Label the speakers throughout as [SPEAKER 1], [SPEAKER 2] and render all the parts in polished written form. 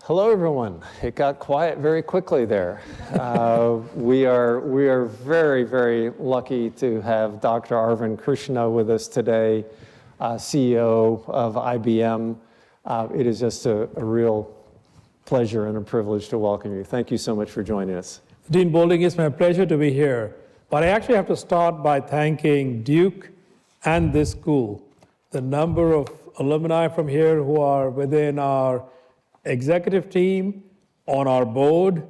[SPEAKER 1] Hello, everyone. It got quiet very quickly there. We are very, very lucky to have Dr. Arvind Krishna with us today, CEO of IBM. It is just a real pleasure and a privilege to welcome you. Thank you so much for joining us.
[SPEAKER 2] Dean Boulding, it's my pleasure to be here. But I actually have to start by thanking Duke and this school. The number of alumni from here who are within our executive team, on our board,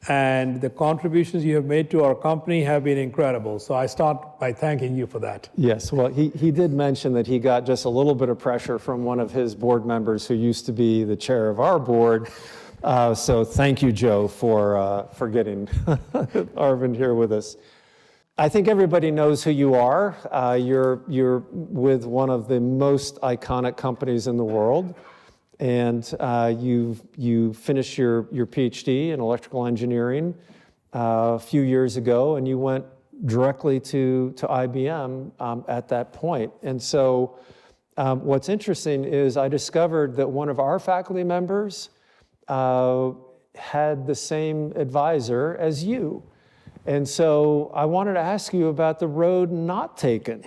[SPEAKER 2] and the contributions you have made to our company have been incredible. So I start by thanking you for that.
[SPEAKER 1] Yes, well, he did mention that he got just a little bit of pressure from one of his board members who used to be the chair of our board. So thank you, Joe, for getting Arvind here with us. I think everybody knows who you are. You're with one of the most iconic companies in the world. And you finished your PhD in electrical engineering a few years ago, and you went directly to IBM at that point. And so what's interesting is I discovered that one of our faculty members had the same advisor as you. And so I wanted to ask you about the road not taken.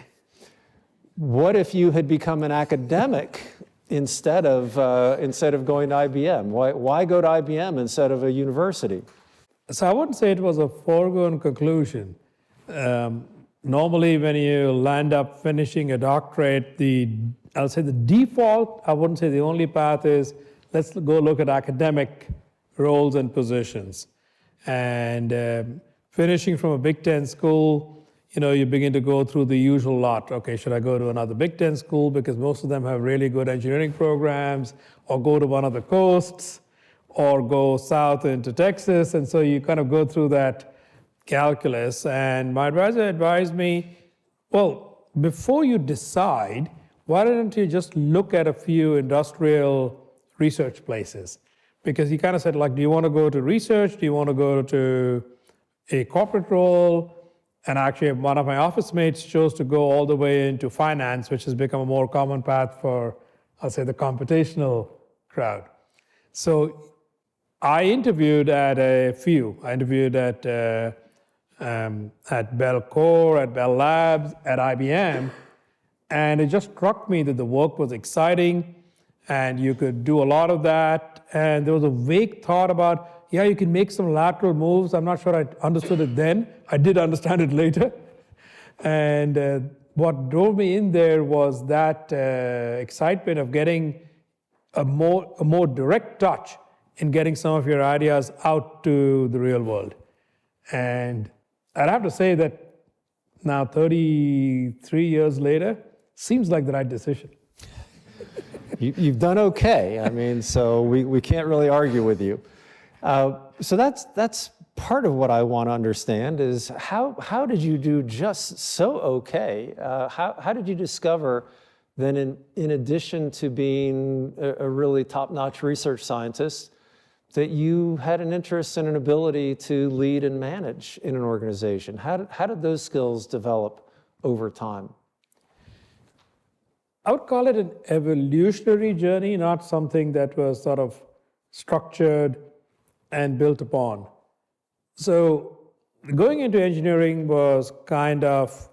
[SPEAKER 1] What if you had become an academic instead of going to IBM? Why go to IBM instead of a university?
[SPEAKER 2] So I wouldn't say it was a foregone conclusion. Normally, when you land up finishing a doctorate, I'll say the default, I wouldn't say the only path is, let's go look at academic roles and positions. And finishing from a Big Ten school, you begin to go through the usual lot. Okay, should I go to another Big Ten school because most of them have really good engineering programs, or go to one of the coasts, or go south into Texas? And so you kind of go through that calculus. And my advisor advised me, well, before you decide, why don't you just look at a few industrial research places? Because he kind of said, like, do you want to go to research? Do you want to go to a corporate role? And actually, one of my office mates chose to go all the way into finance, which has become a more common path for, I'll say, the computational crowd. So I interviewed at a few. I interviewed at Bell Core, at Bell Labs, at IBM. And it just struck me that the work was exciting, and you could do a lot of that. And there was a vague thought about, yeah, you can make some lateral moves. I'm not sure I understood it then. I did understand it later. And what drove me in there was that excitement of getting a more direct touch in getting some of your ideas out to the real world. And I'd have to say that now, 33 years later, seems like the right decision.
[SPEAKER 1] You've done okay. I mean, so we can't really argue with you. So that's part of what I want to understand is how did you do just so okay? How did you discover that in addition to being a really top-notch research scientist, that you had an interest and an ability to lead and manage in an organization? How did those skills develop over time?
[SPEAKER 2] I would call it an evolutionary journey, not something that was sort of structured and built upon. So going into engineering was kind of,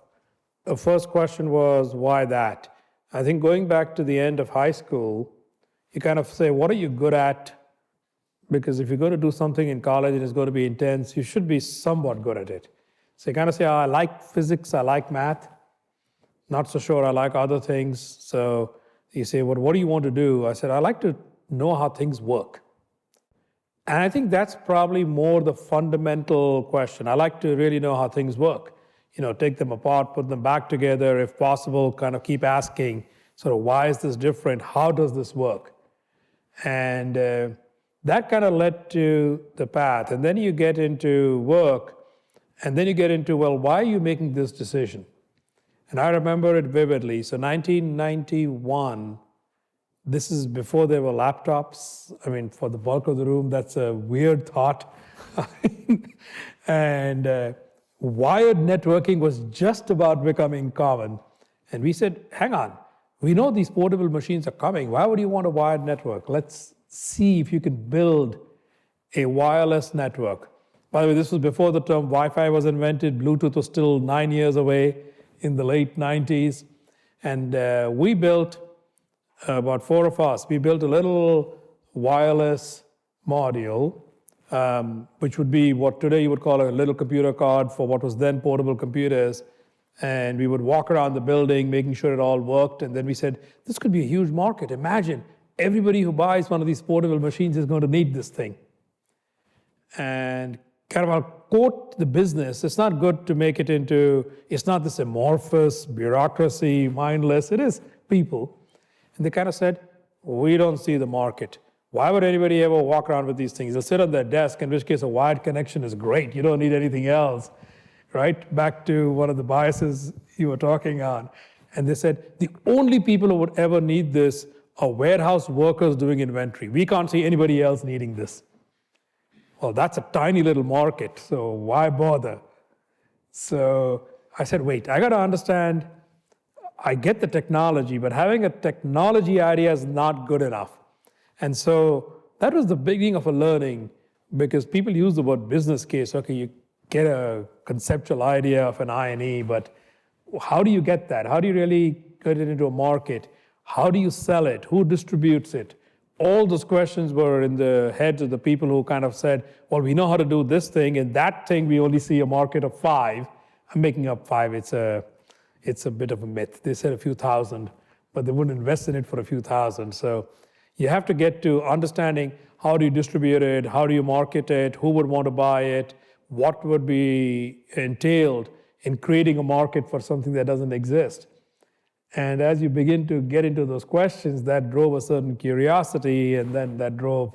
[SPEAKER 2] the first question was, why that? I think going back to the end of high school, you kind of say, what are you good at? Because if you're going to do something in college and it's going to be intense, you should be somewhat good at it. So you kind of say, I like physics, I like math. Not so sure I like other things. So you say, well, what do you want to do? I said, I like to know how things work. And I think that's probably more the fundamental question. I like to really know how things work. Take them apart, put them back together, if possible, kind of keep asking, sort of, why is this different? How does this work? And that kind of led to the path. And then you get into work, and then you get into, well, why are you making this decision? And I remember it vividly. So 1991, this is before there were laptops. I mean, for the bulk of the room, that's a weird thought. And wired networking was just about becoming common. And we said, hang on, we know these portable machines are coming. Why would you want a wired network? Let's see if you can build a wireless network. By the way, this was before the term Wi-Fi was invented. Bluetooth was still 9 years away in the late 90s. And we built, about 4 of us, we built a little wireless module, which would be what today you would call a little computer card for what was then portable computers. And we would walk around the building, making sure it all worked. And then we said, this could be a huge market. Imagine everybody who buys one of these portable machines is going to need this thing. And kind of I'll quote the business. It's not good to make it into, it's not this amorphous bureaucracy, mindless. It is people. And they kind of said, we don't see the market. Why would anybody ever walk around with these things? They'll sit on their desk, in which case a wired connection is great. You don't need anything else, right? Back to one of the biases you were talking on. And they said, the only people who would ever need this are warehouse workers doing inventory. We can't see anybody else needing this. Well, that's a tiny little market, so why bother? So I said, wait, I got to understand, I get the technology, but having a technology idea is not good enough. And so that was the beginning of a learning, because people use the word business case. Okay, you get a conceptual idea of an I&E, but how do you get that? How do you really get it into a market? How do you sell it? Who distributes it? All those questions were in the heads of the people who kind of said, well, we know how to do this thing, and that thing we only see a market of 5. I'm making up 5. It's a bit of a myth. They said a few thousand, but they wouldn't invest in it for a few thousand. So you have to get to understanding how do you distribute it, how do you market it, who would want to buy it, what would be entailed in creating a market for something that doesn't exist. And as you begin to get into those questions, that drove a certain curiosity, and then that drove,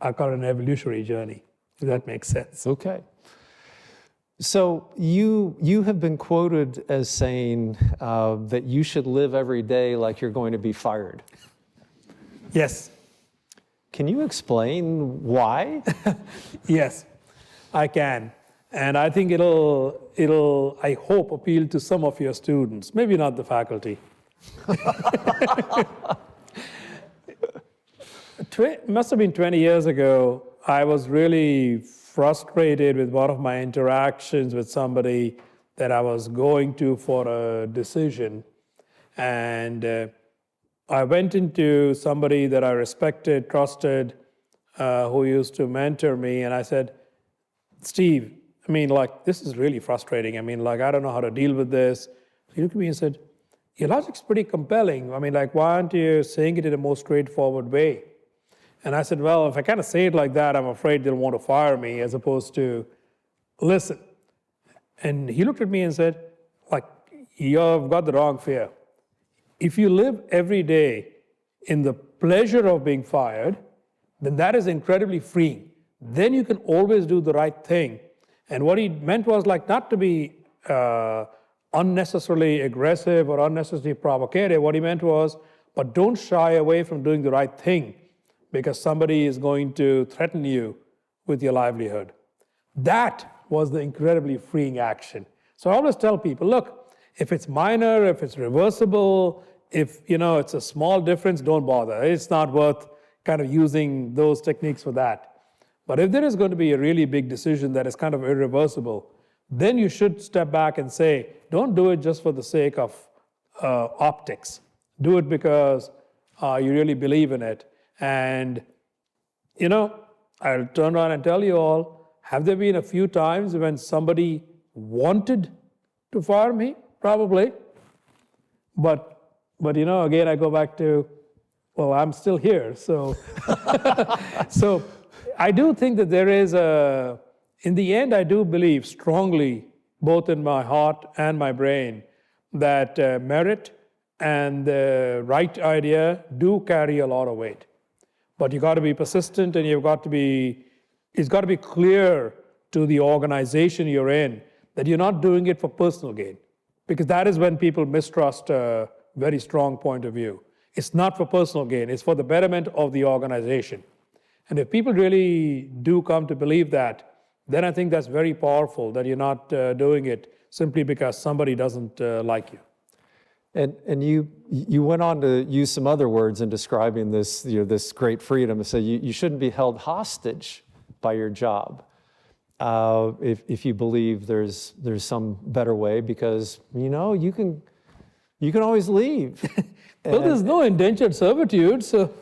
[SPEAKER 2] I call it an evolutionary journey, if that makes sense.
[SPEAKER 1] Okay. So you have been quoted as saying that you should live every day like you're going to be fired.
[SPEAKER 2] Yes.
[SPEAKER 1] Can you explain why?
[SPEAKER 2] Yes, I can. And I think it'll, I hope, appeal to some of your students, maybe not the faculty. Must have been 20 years ago, I was really frustrated with one of my interactions with somebody that I was going to for a decision. And I went into somebody that I respected, trusted, who used to mentor me, and I said, Steve, I mean, like, this is really frustrating. I mean, like, I don't know how to deal with this. He looked at me and said, your logic's pretty compelling. I mean, like, why aren't you saying it in a more straightforward way? And I said, well, if I kind of say it like that, I'm afraid they'll want to fire me, as opposed to listen. And he looked at me and said, like, you've got the wrong fear. If you live every day in the pleasure of being fired, then that is incredibly freeing. Then you can always do the right thing. And what he meant was, like, not to be unnecessarily aggressive or unnecessarily provocative. What he meant was, but don't shy away from doing the right thing because somebody is going to threaten you with your livelihood. That was the incredibly freeing action. So I always tell people, look, if it's minor, if it's reversible, if it's a small difference, don't bother. It's not worth kind of using those techniques for that. But if there is going to be a really big decision that is kind of irreversible, then you should step back and say, don't do it just for the sake of optics. Do it because you really believe in it. And, I'll turn around and tell you all, have there been a few times when somebody wanted to fire me? Probably. But again, I go back to, well, I'm still here. So, so I do think that there is in the end, I do believe strongly, both in my heart and my brain, that merit and the right idea do carry a lot of weight. But you got to be persistent, and it's got to be clear to the organization you're in that you're not doing it for personal gain, because that is when people mistrust a very strong point of view. It's not for personal gain, it's for the betterment of the organization. And if people really do come to believe that, then I think that's very powerful, that you're not doing it simply because somebody doesn't like you.
[SPEAKER 1] And you went on to use some other words in describing this, this great freedom. So you shouldn't be held hostage by your job if you believe there's some better way, because you can always leave.
[SPEAKER 2] Well, there's no indentured servitude, so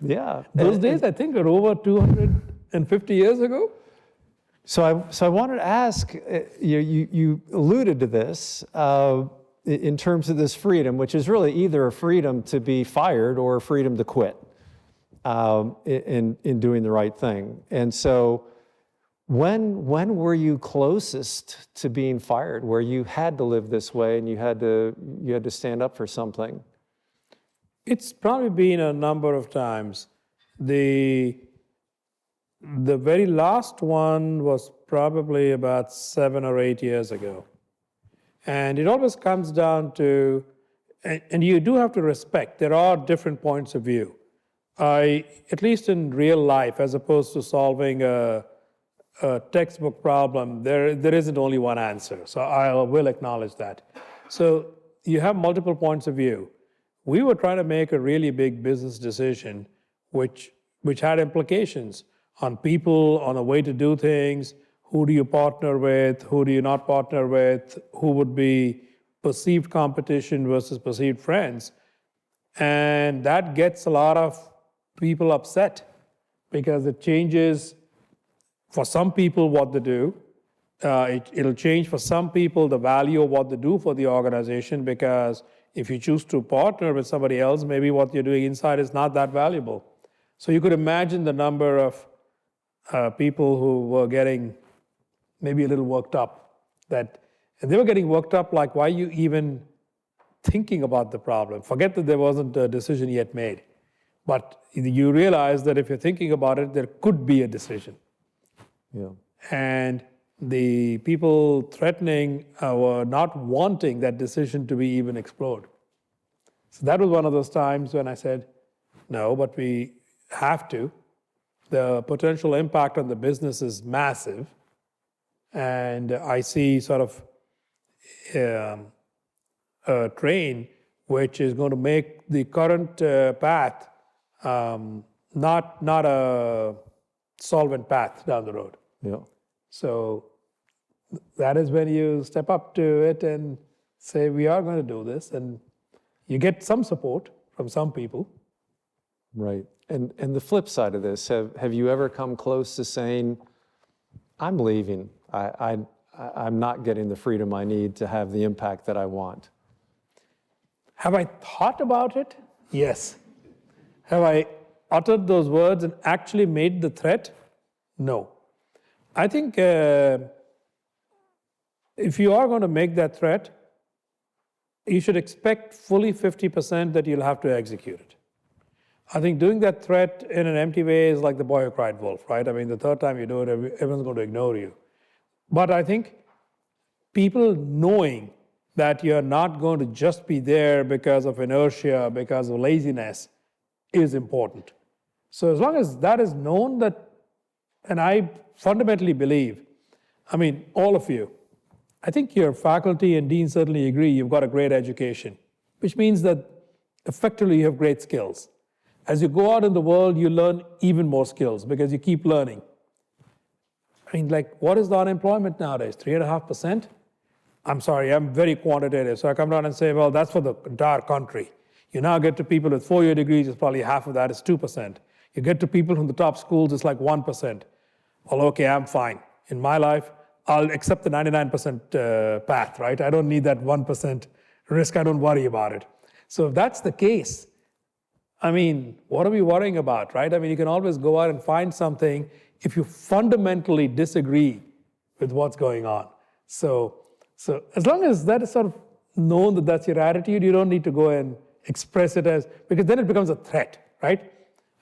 [SPEAKER 1] Yeah.
[SPEAKER 2] those days I think are over 250 years ago.
[SPEAKER 1] So I wanted to ask, you alluded to this in terms of this freedom, which is really either a freedom to be fired or a freedom to quit in doing the right thing. And so when were you closest to being fired, where you had to live this way and you had to stand up for something?
[SPEAKER 2] It's probably been a number of times. The very last one was probably about 7 or 8 years ago. And it always comes down to, and you do have to respect, there are different points of view. At least in real life, as opposed to solving a textbook problem, there isn't only one answer. So I will acknowledge that. So you have multiple points of view. We were trying to make a really big business decision, which had implications on people, on a way to do things. Who do you partner with? Who do you not partner with? Who would be perceived competition versus perceived friends? And that gets a lot of people upset because it changes for some people what they do. It'll change for some people the value of what they do for the organization, because if you choose to partner with somebody else, maybe what you're doing inside is not that valuable. So you could imagine the number of people who were getting maybe a little worked up. And they were getting worked up like, why are you even thinking about the problem? Forget that there wasn't a decision yet made. But you realize that if you're thinking about it, there could be a decision.
[SPEAKER 1] Yeah.
[SPEAKER 2] And the people threatening were not wanting that decision to be even explored. So that was one of those times when I said, no, but we have to. The potential impact on the business is massive. And I see sort of a train which is going to make the current path not a solvent path down the road.
[SPEAKER 1] Yeah.
[SPEAKER 2] So that is when you step up to it and say, we are going to do this. And you get some support from some people.
[SPEAKER 1] Right. And the flip side of this, have you ever come close to saying, I'm leaving. I'm not getting the freedom I need to have the impact that I want?
[SPEAKER 2] Have I thought about it? Yes. Have I uttered those words and actually made the threat? No. I think if you are going to make that threat, you should expect fully 50% that you'll have to execute it. I think doing that threat in an empty way is like the boy who cried wolf, right? I mean, the third time you do it, everyone's going to ignore you. But I think people knowing that you're not going to just be there because of inertia, because of laziness, is important. So as long as that is known, and I fundamentally believe, I mean, all of you, I think your faculty and dean certainly agree you've got a great education, which means that effectively you have great skills. As you go out in the world, you learn even more skills because you keep learning. I mean, like, what is the unemployment nowadays? 3.5%? I'm sorry, I'm very quantitative. So I come down and say, well, that's for the entire country. You now get to people with 4-year degrees, it's probably half of that is 2%. You get to people from the top schools, it's like 1%. Well, okay, I'm fine. In my life, I'll accept the 99% path, right? I don't need that 1% risk. I don't worry about it. So if that's the case, I mean, what are we worrying about, right? I mean, you can always go out and find something if you fundamentally disagree with what's going on. So as long as that is sort of known that that's your attitude, you don't need to go and express it as, because then it becomes a threat, right?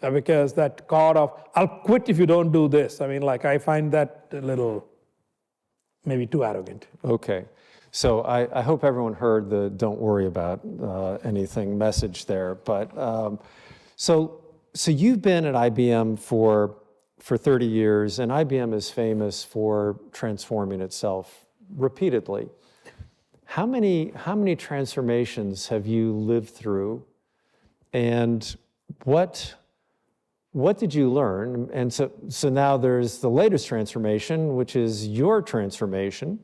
[SPEAKER 2] Because that card of, I'll quit if you don't do this. I mean, like, I find that a little, maybe too arrogant.
[SPEAKER 1] Okay. So I hope everyone heard the don't worry about anything message there. But so you've been at IBM for 30 years, and IBM is famous for transforming itself repeatedly. how many transformations have you lived through, and what did you learn? And so now there's the latest transformation, which is your transformation.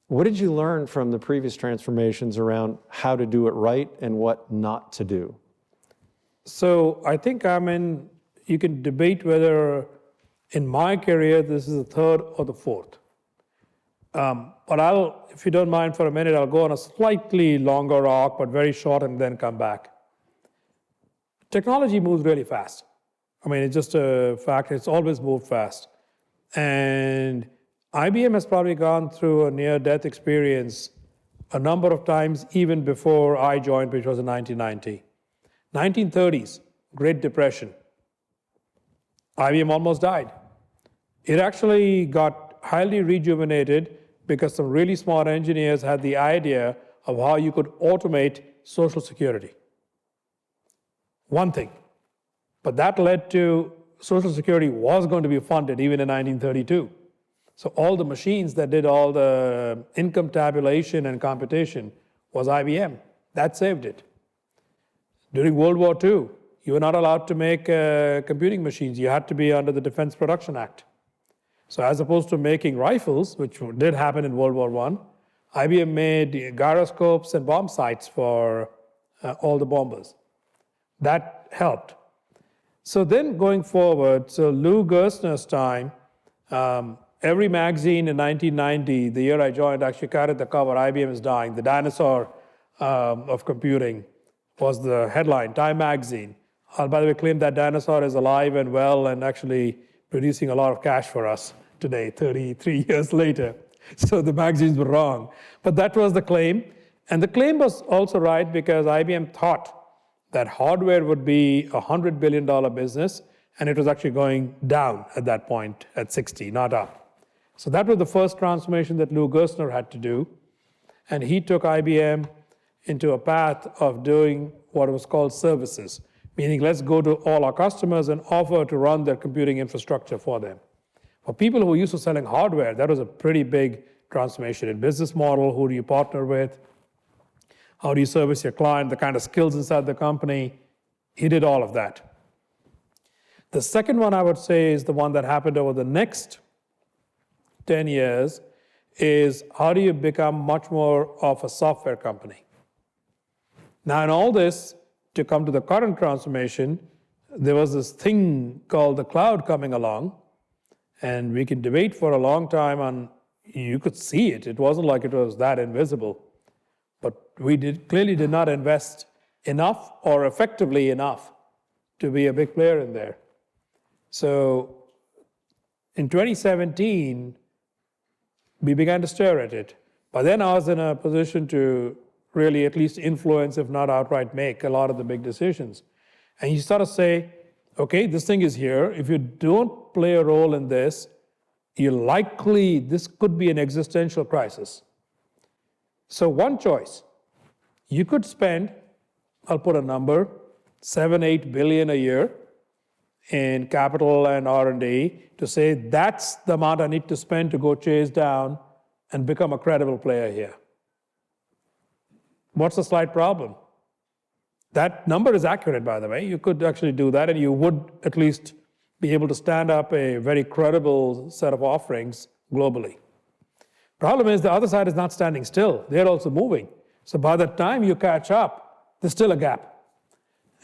[SPEAKER 1] What did you learn from the previous transformations around how to do it right and what not to do?
[SPEAKER 2] So I think you can debate whether in my career this is the third or the fourth. But if you don't mind for a minute, I'll go on a slightly longer arc, but very short, and then come back. Technology moves really fast. It's just a fact. It's always moved fast. And IBM has probably gone through a near-death experience a number of times, even before I joined, which was in 1990. 1930s, Great Depression. IBM almost died. It actually got highly rejuvenated because some really smart engineers had the idea of how you could automate Social Security. One thing. But that led to Social Security was going to be funded even in 1932. So all the machines that did all the income tabulation and computation was IBM. That saved it. During World War II, you were not allowed to make computing machines. You had to be under the Defense Production Act. So as opposed to making rifles, which did happen in World War I, IBM made gyroscopes and bomb sights for all the bombers. That helped. So then going forward, so Lou Gerstner's time, every magazine in 1990, the year I joined, actually carried the cover, IBM is dying. The dinosaur of computing was the headline, Time magazine. I'll, by the way, claim that dinosaur is alive and well and actually producing a lot of cash for us today, 33 years later. So the magazines were wrong. But that was the claim. And the claim was also right because IBM thought that hardware would be a $100 billion business, and it was actually going down at that point at 60, not up. So that was the first transformation that Lou Gerstner had to do. And he took IBM into a path of doing what was called services, meaning let's go to all our customers and offer to run their computing infrastructure for them. For people who were used to selling hardware, that was a pretty big transformation in business model. Who do you partner with? How do you service your client? The kind of skills inside the company. He did all of that. The second one I would say is the one that happened over the next 10 years is how do you become much more of a software company? Now in all this, to come to the current transformation, there was this thing called the cloud coming along, and we can debate for a long time on, you could see it. It wasn't like it was that invisible. But we clearly did not invest enough or effectively enough to be a big player in there. So in 2017, we began to stare at it. By then I was in a position to really at least influence, if not outright make, a lot of the big decisions. And you sort of say, okay, this thing is here. If you don't play a role in this, this could be an existential crisis. So one choice, you could spend, I'll put a number, 7-8 billion a year in capital and R&D to say that's the amount I need to spend to go chase down and become a credible player here. What's the slight problem? That number is accurate, by the way. You could actually do that, and you would at least be able to stand up a very credible set of offerings globally. Problem is the other side is not standing still. They're also moving. So by the time you catch up, there's still a gap.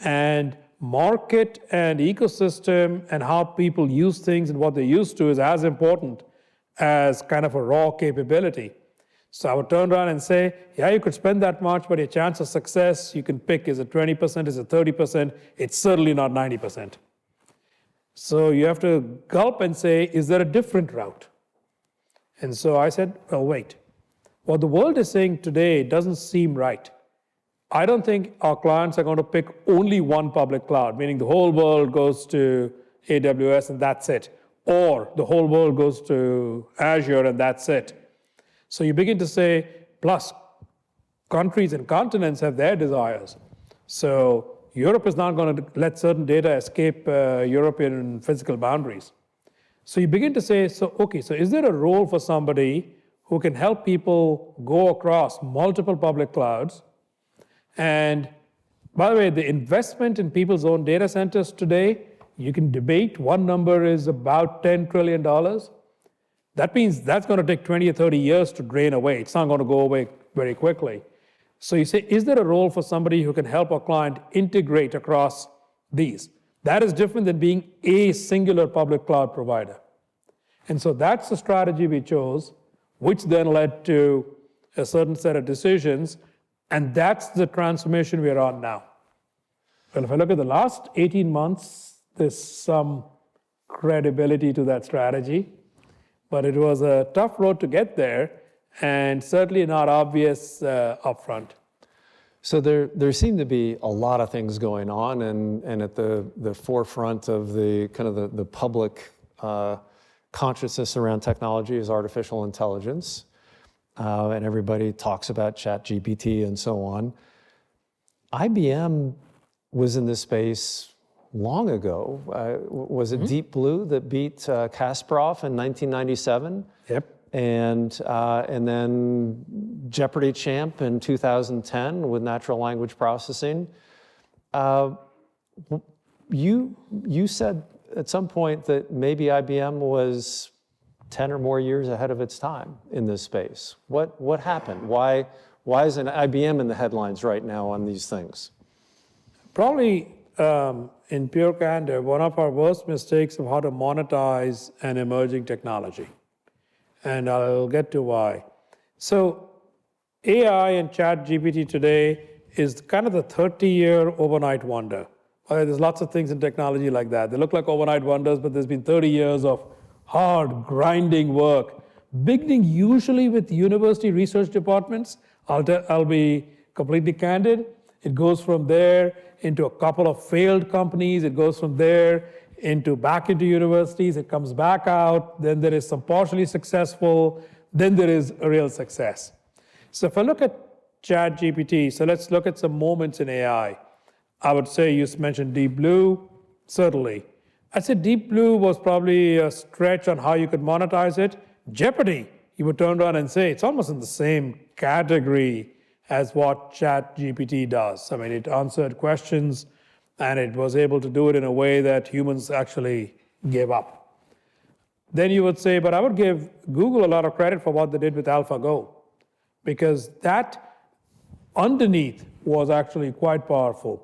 [SPEAKER 2] And market and ecosystem and how people use things and what they're used to is as important as kind of a raw capability. So I would turn around and say, yeah, you could spend that much, but your chance of success, you can pick, is it 20%, is it 30%? It's certainly not 90%. So you have to gulp and say, is there a different route? And so I said, well, wait. What the world is saying today doesn't seem right. I don't think our clients are going to pick only one public cloud, meaning the whole world goes to AWS and that's it. Or the whole world goes to Azure and that's it. So you begin to say, plus countries and continents have their desires. So Europe is not going to let certain data escape European physical boundaries. So you begin to say, so is there a role for somebody who can help people go across multiple public clouds. And by the way, the investment in people's own data centers today, you can debate. One number is about $10 trillion. That means that's going to take 20 or 30 years to drain away. It's not going to go away very quickly. So you say, is there a role for somebody who can help a client integrate across these? That is different than being a singular public cloud provider. And so that's the strategy we chose, which then led to a certain set of decisions, and that's the transformation we're on now. Well, if I look at the last 18 months, there's some credibility to that strategy, but it was a tough road to get there, and certainly not obvious upfront.
[SPEAKER 1] So there seem to be a lot of things going on, and at the forefront of the kind of the public consciousness around technology is artificial intelligence, and everybody talks about ChatGPT and so on. IBM was in this space long ago. Was it Deep Blue that beat Kasparov in 1997?
[SPEAKER 2] Yep.
[SPEAKER 1] And then Jeopardy champ in 2010 with natural language processing. You said at some point that maybe IBM was 10 or more years ahead of its time in this space. What happened? Why isn't IBM in the headlines right now on these things?
[SPEAKER 2] Probably, in pure candor, one of our worst mistakes of how to monetize an emerging technology. And I'll get to why. So AI and ChatGPT today is kind of the 30-year overnight wonder. There's lots of things in technology like that. They look like overnight wonders, but there's been 30 years of hard, grinding work, beginning usually with university research departments. I'll be completely candid. It goes from there into a couple of failed companies. It goes from there back into universities. It comes back out. Then there is some partially successful. Then there is a real success. So if I look at ChatGPT, so let's look at some moments in AI. I would say you mentioned Deep Blue, certainly. I'd say Deep Blue was probably a stretch on how you could monetize it. Jeopardy, you would turn around and say it's almost in the same category as what ChatGPT does. I mean, it answered questions, and it was able to do it in a way that humans actually gave up. Then you would say, but I would give Google a lot of credit for what they did with AlphaGo, because that underneath was actually quite powerful.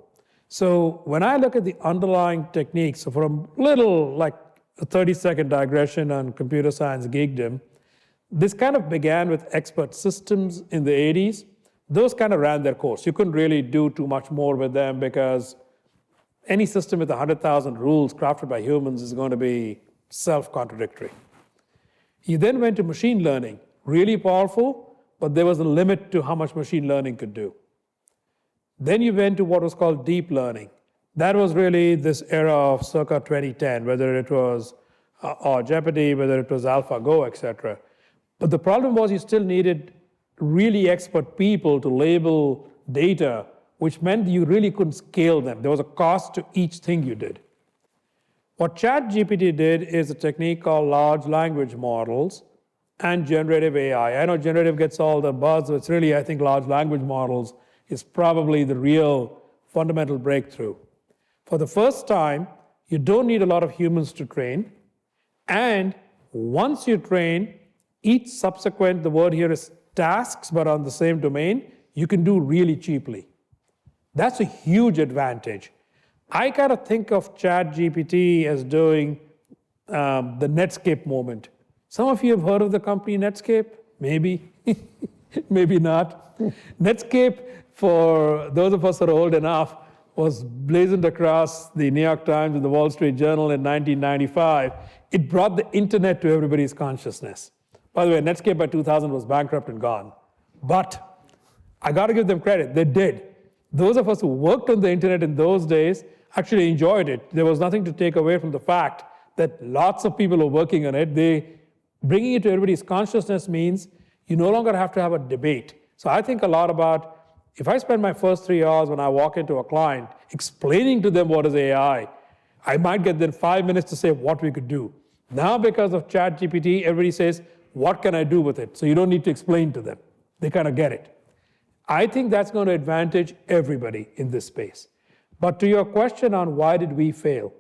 [SPEAKER 2] So when I look at the underlying techniques, so for a little, like a 30-second digression on computer science geekdom, this kind of began with expert systems in the 80s. Those kind of ran their course. You couldn't really do too much more with them because any system with 100,000 rules crafted by humans is going to be self-contradictory. You then went to machine learning, really powerful, but there was a limit to how much machine learning could do. Then you went to what was called deep learning. That was really this era of circa 2010, whether it was Jeopardy, whether it was AlphaGo, etc. But the problem was you still needed really expert people to label data, which meant you really couldn't scale them. There was a cost to each thing you did. What ChatGPT did is a technique called large language models and generative AI. I know generative gets all the buzz, but it's really, I think, large language models is probably the real fundamental breakthrough. For the first time, you don't need a lot of humans to train. And once you train, each subsequent, the word here is tasks, but on the same domain, you can do really cheaply. That's a huge advantage. I kind of think of ChatGPT as doing the Netscape moment. Some of you have heard of the company Netscape? Maybe, maybe not. Netscape, for those of us that are old enough, was blazoned across the New York Times and the Wall Street Journal in 1995. It brought the internet to everybody's consciousness. By the way, Netscape by 2000 was bankrupt and gone. But I got to give them credit. They did. Those of us who worked on the internet in those days actually enjoyed it. There was nothing to take away from the fact that lots of people were working on it. Bringing it to everybody's consciousness means you no longer have to have a debate. So I think a lot about, if I spend my first 3 hours when I walk into a client explaining to them what is AI, I might get then 5 minutes to say what we could do. Now, because of ChatGPT, everybody says, what can I do with it? So you don't need to explain to them. They kind of get it. I think that's going to advantage everybody in this space. But to your question on why did we fail?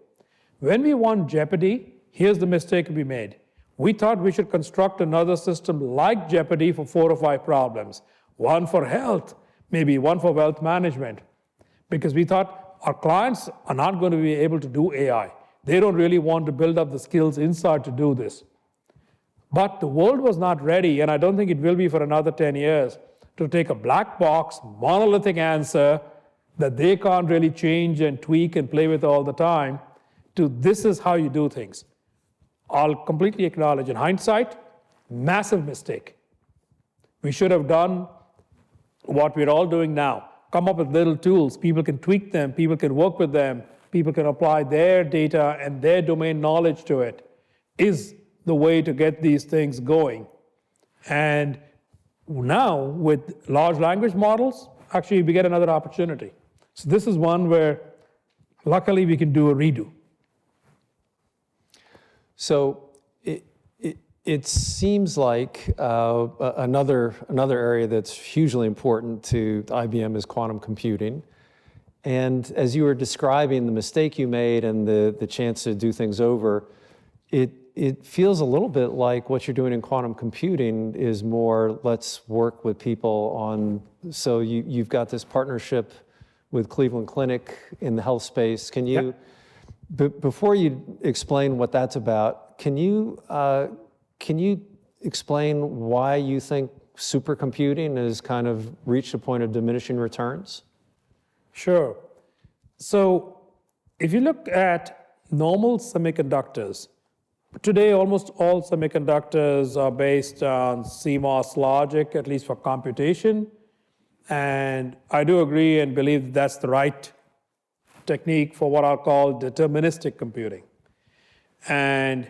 [SPEAKER 2] When we won Jeopardy, here's the mistake we made. We thought we should construct another system like Jeopardy for 4 or 5 problems. One for health, maybe one for wealth management. Because we thought our clients are not going to be able to do AI. They don't really want to build up the skills inside to do this. But the world was not ready, and I don't think it will be for another 10 years, to take a black box, monolithic answer that they can't really change and tweak and play with all the time, to this is how you do things. I'll completely acknowledge, in hindsight, massive mistake. We should have done what we're all doing now. Come up with little tools. People can tweak them. People can work with them. People can apply their data and their domain knowledge to it. Is the way to get these things going. And now, with large language models, actually we get another opportunity. So this is one where, luckily, we can do a redo.
[SPEAKER 1] So it seems like another area that's hugely important to IBM is quantum computing. And as you were describing the mistake you made and the chance to do things over, it feels a little bit like what you're doing in quantum computing is more, let's work with people on, so you've got this partnership with Cleveland Clinic in the health space. Can you, before you explain what that's about, can you explain why you think supercomputing has kind of reached a point of diminishing returns?
[SPEAKER 2] Sure. So if you look at normal semiconductors, today almost all semiconductors are based on CMOS logic, at least for computation. And I do agree and believe that's the right technique for what I'll call deterministic computing. And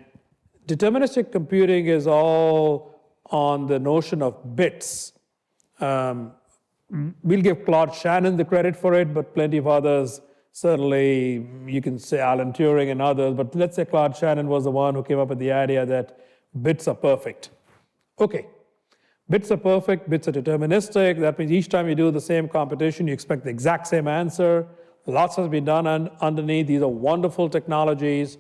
[SPEAKER 2] deterministic computing is all on the notion of bits. We'll give Claude Shannon the credit for it, but plenty of others, certainly you can say Alan Turing and others, but let's say Claude Shannon was the one who came up with the idea that bits are perfect. Okay, bits are perfect, bits are deterministic. That means each time you do the same computation, you expect the exact same answer. Lots has been done underneath. These are wonderful technologies.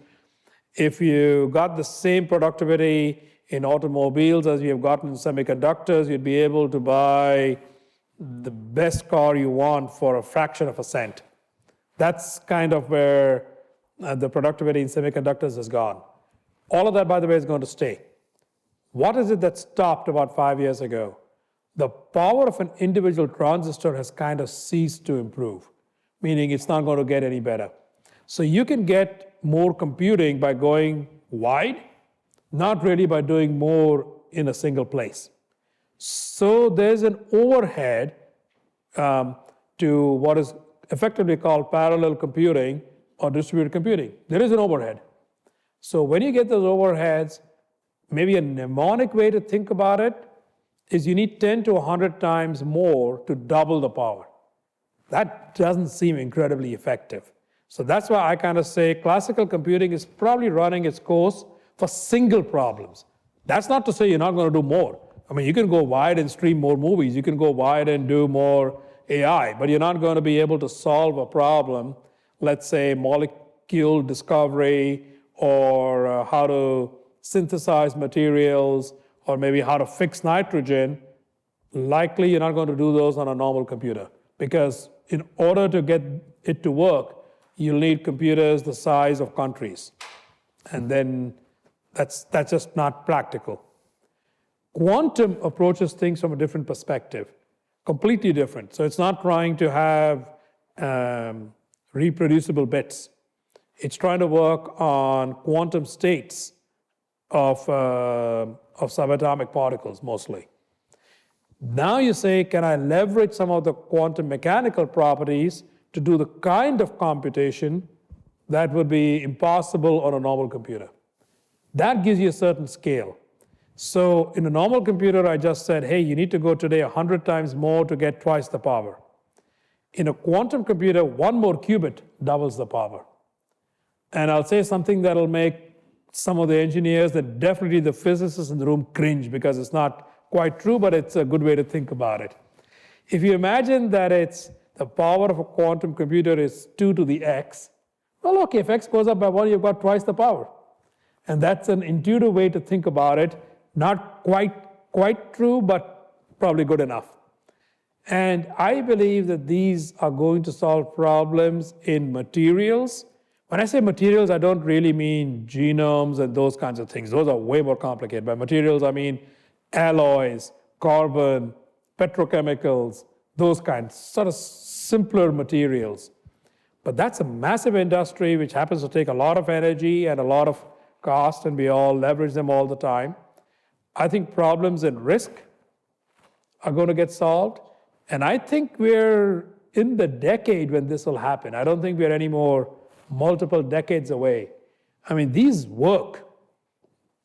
[SPEAKER 2] If you got the same productivity in automobiles as we have gotten in semiconductors, you'd be able to buy the best car you want for a fraction of a cent. That's kind of where the productivity in semiconductors has gone. All of that, by the way, is going to stay. What is it that stopped about 5 years ago? The power of an individual transistor has kind of ceased to improve, meaning it's not going to get any better. So you can get more computing by going wide, not really by doing more in a single place. So there's an overhead to what is effectively called parallel computing or distributed computing. There is an overhead. So when you get those overheads, maybe a mnemonic way to think about it is you need 10 to 100 times more to double the power. That doesn't seem incredibly effective. So that's why I kind of say classical computing is probably running its course for single problems. That's not to say you're not going to do more. I mean, you can go wide and stream more movies. You can go wide and do more AI, but you're not going to be able to solve a problem, let's say molecule discovery or how to synthesize materials or maybe how to fix nitrogen. Likely you're not going to do those on a normal computer because in order to get it to work, you'll need computers the size of countries. And then that's just not practical. Quantum approaches things from a different perspective, completely different. So it's not trying to have reproducible bits. It's trying to work on quantum states of subatomic particles mostly. Now you say, can I leverage some of the quantum mechanical properties to do the kind of computation that would be impossible on a normal computer? That gives you a certain scale. So in a normal computer, I just said, hey, you need to go today 100 times more to get twice the power. In a quantum computer, one more qubit doubles the power. And I'll say something that'll make some of the engineers, and definitely the physicists in the room cringe because it's not quite true, but it's a good way to think about it. If you imagine that the power of a quantum computer is 2 to the x, well, okay, if x goes up by 1, you've got twice the power. And that's an intuitive way to think about it. Not quite true, but probably good enough. And I believe that these are going to solve problems in materials. When I say materials, I don't really mean genomes and those kinds of things. Those are way more complicated. By materials, I mean alloys, carbon, petrochemicals, those kinds, sort of simpler materials. But that's a massive industry which happens to take a lot of energy and a lot of cost, and we all leverage them all the time. I think problems in risk are going to get solved. And I think we're in the decade when this will happen. I don't think we're any more multiple decades away. I mean, these work.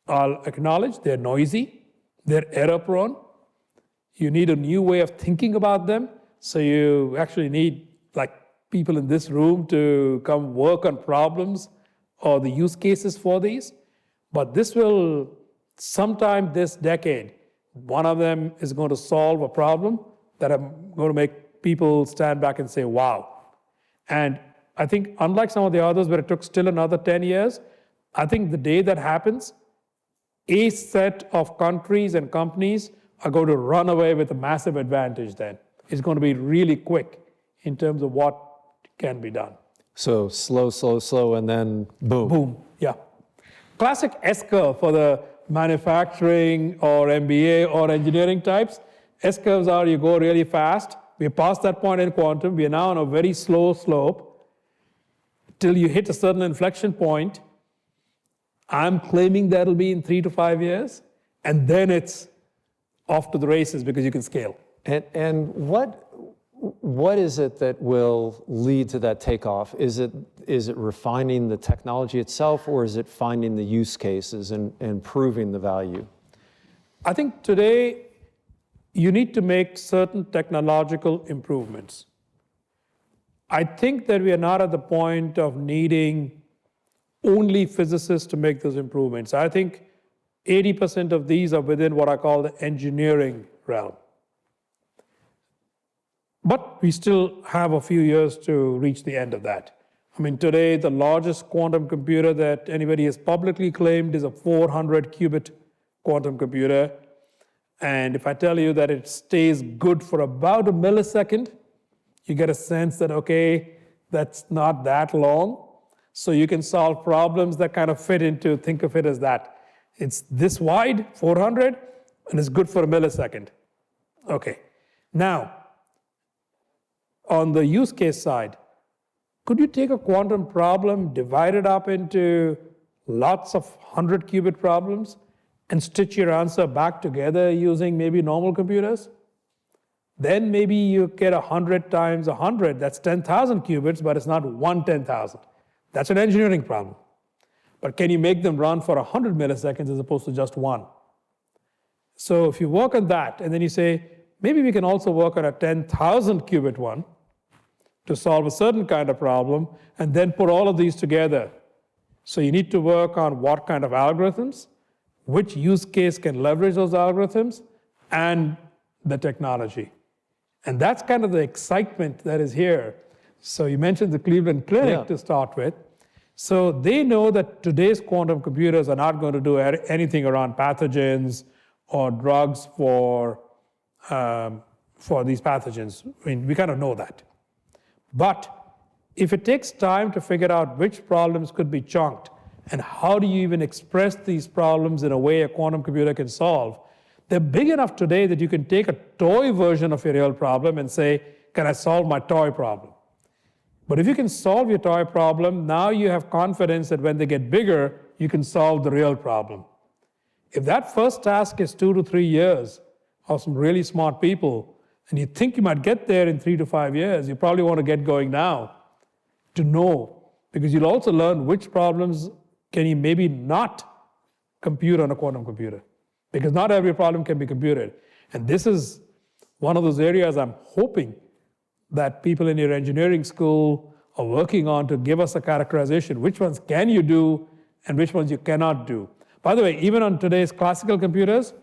[SPEAKER 2] I'll acknowledge they're noisy, they're error-prone. You need a new way of thinking about them. So you actually need like people in this room to come work on problems or the use cases for these. But this will, sometime this decade, one of them is going to solve a problem that are going to make people stand back and say, wow. And I think unlike some of the others where it took still another 10 years, I think the day that happens, a set of countries and companies are going to run away with a massive advantage then. It's going to be really quick in terms of what can be done.
[SPEAKER 1] So slow, and then boom.
[SPEAKER 2] Boom, yeah. Classic S-curve for the manufacturing or MBA or engineering types. S-curves are you go really fast. We're past that point in quantum. We are now on a very slow slope till you hit a certain inflection point. I'm claiming that'll be in 3 to 5 years. And then it's off to the races because you can scale.
[SPEAKER 1] And what is it that will lead to that takeoff? Is it refining the technology itself, or is it finding the use cases and proving the value?
[SPEAKER 2] I think today you need to make certain technological improvements. I think that we are not at the point of needing only physicists to make those improvements. I think 80% of these are within what I call the engineering realm. But we still have a few years to reach the end of that. I mean, today, the largest quantum computer that anybody has publicly claimed is a 400-qubit quantum computer. And if I tell you that it stays good for about a millisecond, you get a sense that, okay, that's not that long. So you can solve problems that kind of fit into, think of it as that. It's this wide, 400, and it's good for a millisecond. Okay. Now, on the use case side, could you take a quantum problem, divide it up into lots of 100-qubit problems, and stitch your answer back together using maybe normal computers? Then maybe you get 100 times 100, that's 10,000 qubits, but it's not 1 10,000. That's an engineering problem. But can you make them run for 100 milliseconds as opposed to just 1? So if you work on that, and then you say, maybe we can also work on a 10,000 qubit one to solve a certain kind of problem, and then put all of these together. So you need to work on what kind of algorithms, which use case can leverage those algorithms, and the technology. And that's kind of the excitement that is here. So you mentioned the Cleveland Clinic to start with. So they know that today's quantum computers are not going to do anything around pathogens or drugs for these pathogens. I mean, we kind of know that. But if it takes time to figure out which problems could be chunked, and how do you even express these problems in a way a quantum computer can solve, they're big enough today that you can take a toy version of your real problem and say, can I solve my toy problem? But if you can solve your toy problem, now you have confidence that when they get bigger, you can solve the real problem. If that first task is 2 to 3 years of some really smart people, and you think you might get there in 3 to 5 years, you probably want to get going now to know, because you'll also learn which problems can you maybe not compute on a quantum computer, because not every problem can be computed. And this is one of those areas I'm hoping that people in your engineering school are working on to give us a characterization. Which ones can you do, and which ones you cannot do. By the way, even on today's classical computers,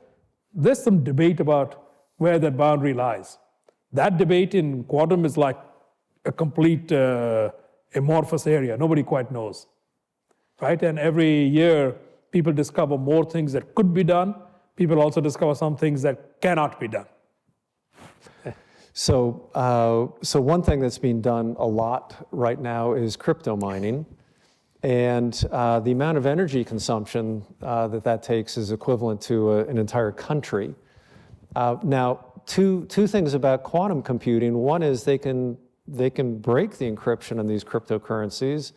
[SPEAKER 2] there's some debate about where that boundary lies. That debate in quantum is like a complete amorphous area. Nobody quite knows, right? And every year, people discover more things that could be done. People also discover some things that cannot be done.
[SPEAKER 1] So one thing that's being done a lot right now is crypto mining. And the amount of energy consumption that takes is equivalent to an entire country. Now, two things about quantum computing. One is they can break the encryption on these cryptocurrencies.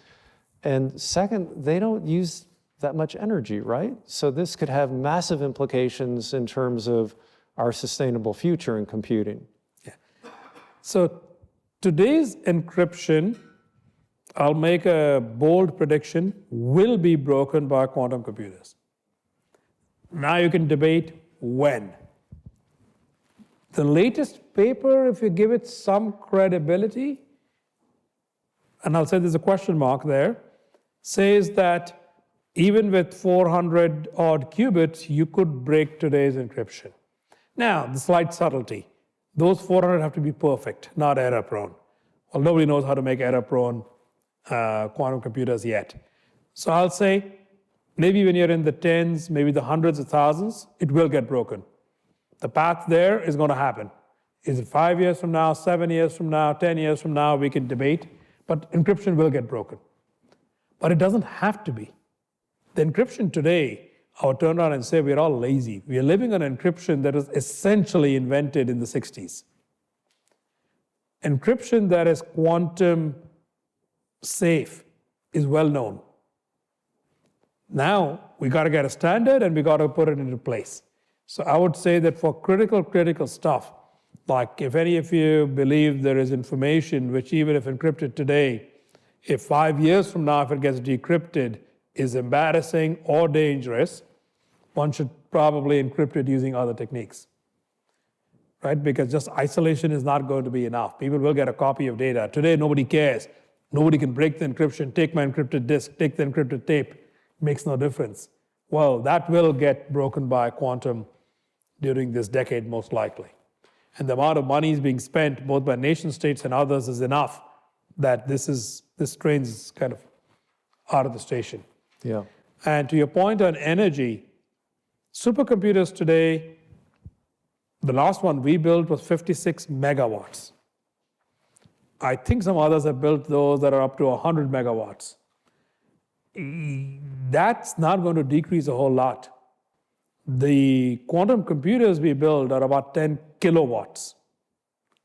[SPEAKER 1] And second, they don't use that much energy, right? So this could have massive implications in terms of our sustainable future in computing.
[SPEAKER 2] Yeah. So today's encryption, I'll make a bold prediction, will be broken by quantum computers. Now you can debate when. The latest paper, if you give it some credibility, and I'll say there's a question mark there, says that even with 400 odd qubits, you could break today's encryption. Now, the slight subtlety, those 400 have to be perfect, not error prone. Well, nobody knows how to make error prone quantum computers yet. So I'll say maybe when you're in the tens, maybe the hundreds of thousands, it will get broken. The path there is going to happen. Is it 5 years from now, 7 years from now, 10 years from now? We can debate, but encryption will get broken. But it doesn't have to be. The encryption today, I would turn around and say we're all lazy. We are living on encryption that was essentially invented in the 60s. Encryption that is quantum safe is well known. Now, we got to get a standard and we got to put it into place. So I would say that for critical stuff, like if any of you believe there is information which even if encrypted today, if 5 years from now, if it gets decrypted, is embarrassing or dangerous, one should probably encrypt it using other techniques, right? Because just isolation is not going to be enough. People will get a copy of data. Today, nobody cares. Nobody can break the encryption, take my encrypted disk, take the encrypted tape. Makes no difference. Well, that will get broken by quantum during this decade, most likely. And the amount of money is being spent, both by nation states and others, is enough that this train's kind of out of the station.
[SPEAKER 1] Yeah.
[SPEAKER 2] And to your point on energy, supercomputers today, the last one we built was 56 megawatts. I think some others have built those that are up to 100 megawatts. That's not going to decrease a whole lot. The quantum computers we build are about 10 kilowatts.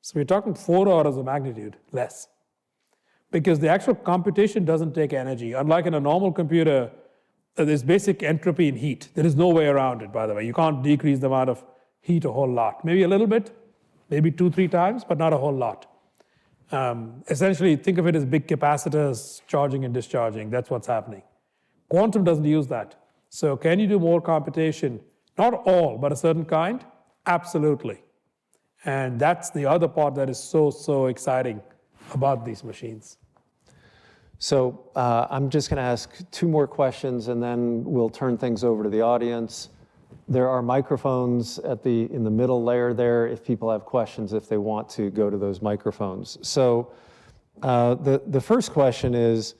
[SPEAKER 2] So we're talking 4 orders of magnitude less. Because the actual computation doesn't take energy. Unlike in a normal computer, there's basic entropy in heat. There is no way around it, by the way. You can't decrease the amount of heat a whole lot. Maybe a little bit, maybe 2-3 times, but not a whole lot. Essentially, think of it as big capacitors charging and discharging. That's what's happening. Quantum doesn't use that. So can you do more computation? Not all, but a certain kind? Absolutely. And that's the other part that is so exciting about these machines.
[SPEAKER 1] So I'm just going to ask 2 more questions, and then we'll turn things over to the audience. There are microphones in the middle layer there if people have questions, if they want to go to those microphones. So the first question is,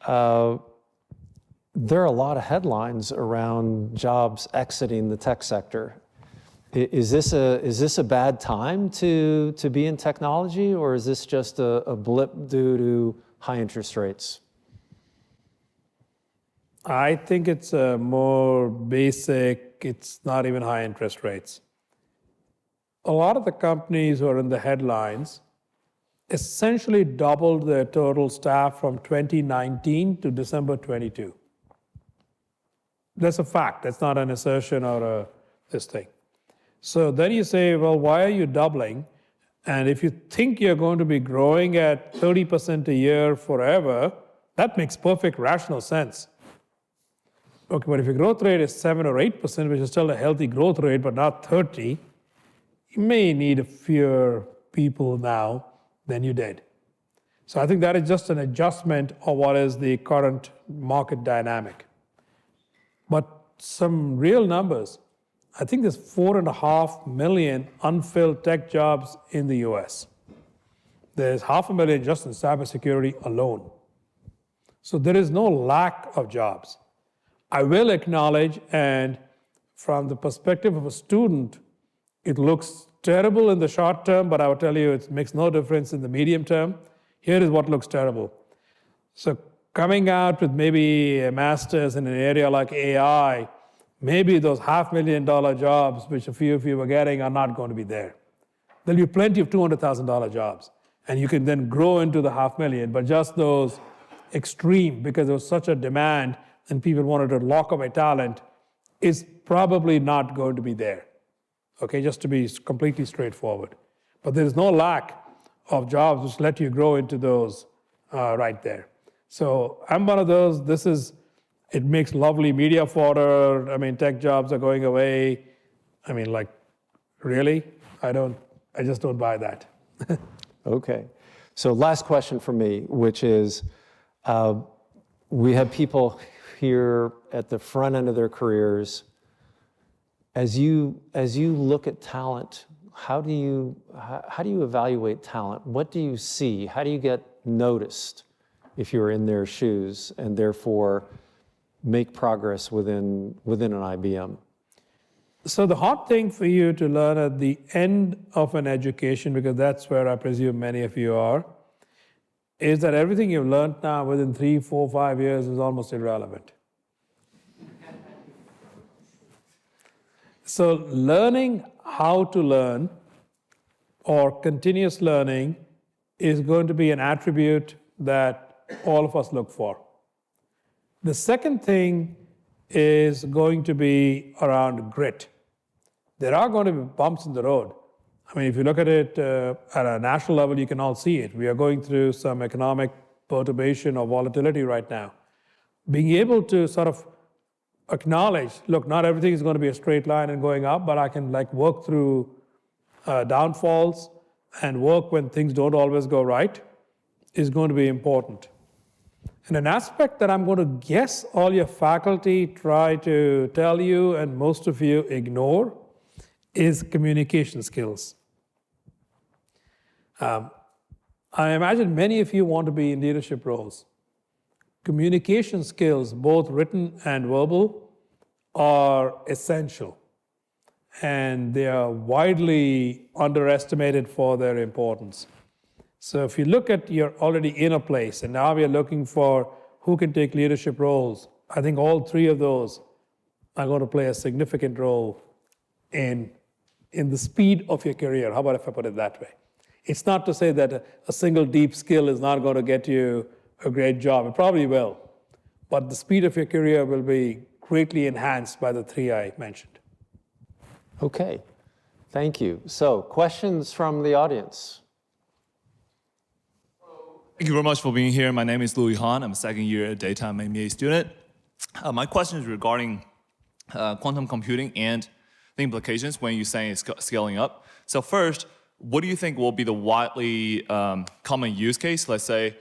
[SPEAKER 1] there are a lot of headlines around jobs exiting the tech sector. Is this a bad time to be in technology, or is this just a blip due to high interest rates?
[SPEAKER 2] I think it's more basic. It's not even high interest rates. A lot of the companies who are in the headlines essentially doubled their total staff from 2019 to December 22. That's a fact. That's not an assertion or this thing. So then you say, well, why are you doubling? And if you think you're going to be growing at 30% a year forever, that makes perfect rational sense. Okay, but if your growth rate is 7 or 8%, which is still a healthy growth rate, but not 30, you may need fewer people now than you did. So I think that is just an adjustment of what is the current market dynamic. But some real numbers, I think there's 4.5 million unfilled tech jobs in the US. There's 500,000 just in cybersecurity alone. So there is no lack of jobs. I will acknowledge, and from the perspective of a student, it looks terrible in the short term, but I will tell you it makes no difference in the medium term. Here is what looks terrible. So coming out with maybe a master's in an area like AI, maybe those $500,000 jobs, which a few of you were getting, are not going to be there. There'll be plenty of $200,000 jobs, and you can then grow into the 500,000, but just those extreme, because there was such a demand and people wanted to lock away talent, is probably not going to be there. Okay, just to be completely straightforward. But there is no lack of jobs which let you grow into those right there. So I'm one of those. It makes lovely media fodder. I mean, tech jobs are going away. I mean, like, really? I just don't buy that.
[SPEAKER 1] Okay. So last question for me, which is, we have people here at the front end of their careers. As you look at talent, how do you evaluate talent? What do you see? How do you get noticed if you're in their shoes, and therefore make progress within an IBM?
[SPEAKER 2] So the hard thing for you to learn at the end of an education, because that's where I presume many of you are, is that everything you've learned now within 3, 4, 5 years is almost irrelevant. So learning how to learn, or continuous learning, is going to be an attribute that all of us look for. The second thing is going to be around grit. There are going to be bumps in the road. I mean, if you look at it at a national level, you can all see it. We are going through some economic perturbation or volatility right now. Being able to sort of acknowledge, look, not everything is going to be a straight line and going up, but I can work through downfalls and work when things don't always go right, is going to be important. And an aspect that I'm going to guess all your faculty try to tell you and most of you ignore is communication skills. I imagine many of you want to be in leadership roles. Communication skills, both written and verbal, are essential. And they are widely underestimated for their importance. So if you look at you're already in a place, and now we are looking for who can take leadership roles, I think all three of those are going to play a significant role in the speed of your career. How about if I put it that way? It's not to say that a single deep skill is not going to get you a great job. It probably will. But the speed of your career will be greatly enhanced by the three I mentioned.
[SPEAKER 1] Okay, thank you. So, questions from the audience?
[SPEAKER 3] Thank you very much for being here. My name is Louis Han. I'm a second-year daytime MBA student. My question is regarding quantum computing and the implications when you're saying it's scaling up. So first, what do you think will be the widely common use case, let's say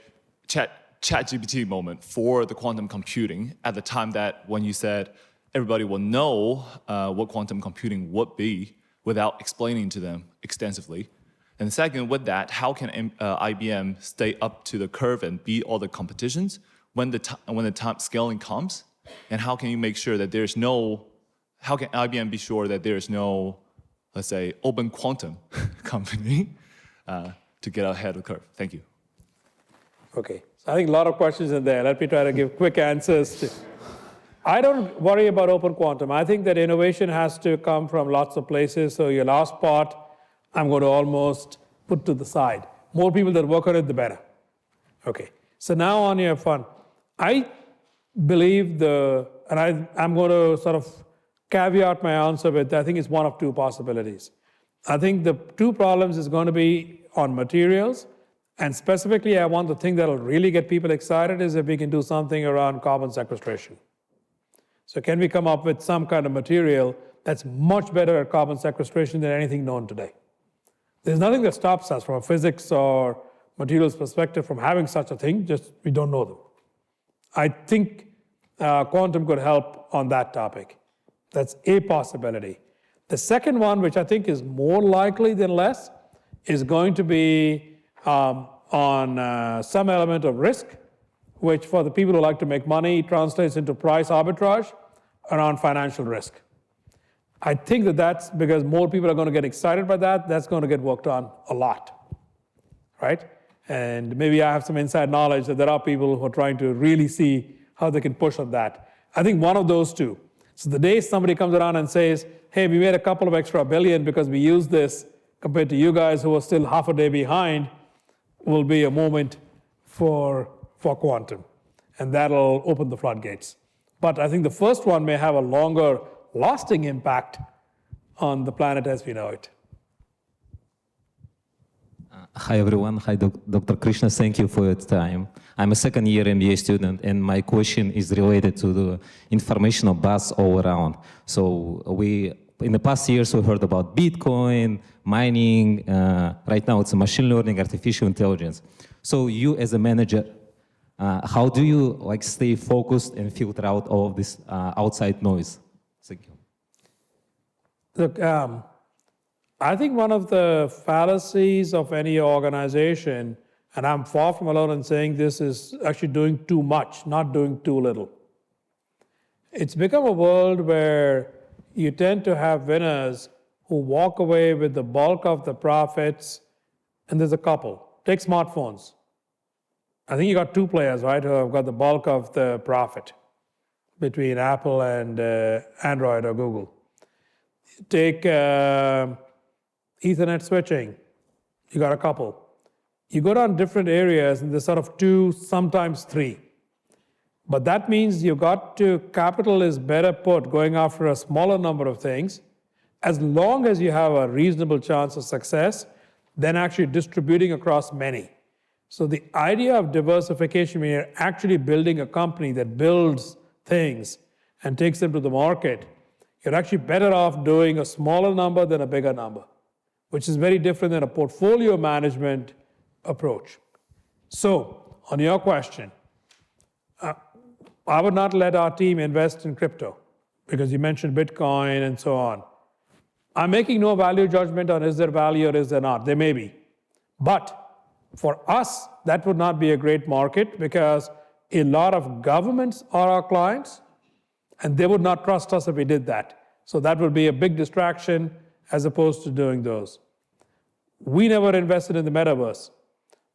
[SPEAKER 3] ChatGPT moment for the quantum computing at the time that when you said everybody will know what quantum computing would be without explaining to them extensively? And second, with that, how can IBM stay up to the curve and beat all the competitions when the time scaling comes? And how can you make sure that there's no, how can IBM be sure that there's no, let's say, open quantum company to get ahead of the curve? Thank you.
[SPEAKER 2] Okay, so I think a lot of questions in there. Let me try to give quick answers. I don't worry about open quantum. I think that innovation has to come from lots of places. So your last part, I'm going to almost put to the side. More people that work on it, the better. Okay, so now on your fun. I believe I'm going to sort of caveat my answer with, I think it's one of two possibilities. I think the two problems is going to be on materials, and specifically I want the thing that will really get people excited is if we can do something around carbon sequestration. So can we come up with some kind of material that's much better at carbon sequestration than anything known today? There's nothing that stops us from a physics or materials perspective from having such a thing, just we don't know them. I think quantum could help on that topic. That's a possibility. The second one, which I think is more likely than less, is going to be on some element of risk, which for the people who like to make money translates into price arbitrage around financial risk. I think that that's because more people are going to get excited by that. That's going to get worked on a lot, right? And maybe I have some inside knowledge that there are people who are trying to really see how they can push on that. I think one of those two. So the day somebody comes around and says, hey, we made a couple of extra billion because we used this compared to you guys who are still half a day behind, will be a moment for quantum. And that'll open the floodgates. But I think the first one may have a longer lasting impact on the planet as we know it.
[SPEAKER 4] Hi, everyone. Hi, Dr. Krishna. Thank you for your time. I'm a second-year MBA student, and my question is related to the informational buzz all around. So in the past years, we heard about Bitcoin, mining. Right now, it's machine learning, artificial intelligence. So you, as a manager, how do you stay focused and filter out all of this outside noise? Thank you.
[SPEAKER 2] Look, I think one of the fallacies of any organization, and I'm far from alone in saying this, is actually doing too much, not doing too little. It's become a world where you tend to have winners who walk away with the bulk of the profits, and there's a couple. Take smartphones. I think you got two players, right, who have got the bulk of the profit between Apple and Android or Google. Take Ethernet switching. You got a couple. You go down different areas, and there's sort of two, sometimes three. But that means capital is better put going after a smaller number of things, as long as you have a reasonable chance of success, than actually distributing across many. So the idea of diversification, when you're actually building a company that builds things and takes them to the market, you're actually better off doing a smaller number than a bigger number, which is very different than a portfolio management approach. So, on your question, I would not let our team invest in crypto, because you mentioned Bitcoin and so on. I'm making no value judgment on is there value or is there not. There may be. But for us, that would not be a great market, because a lot of governments are our clients, and they would not trust us if we did that. So that would be a big distraction as opposed to doing those. We never invested in the metaverse,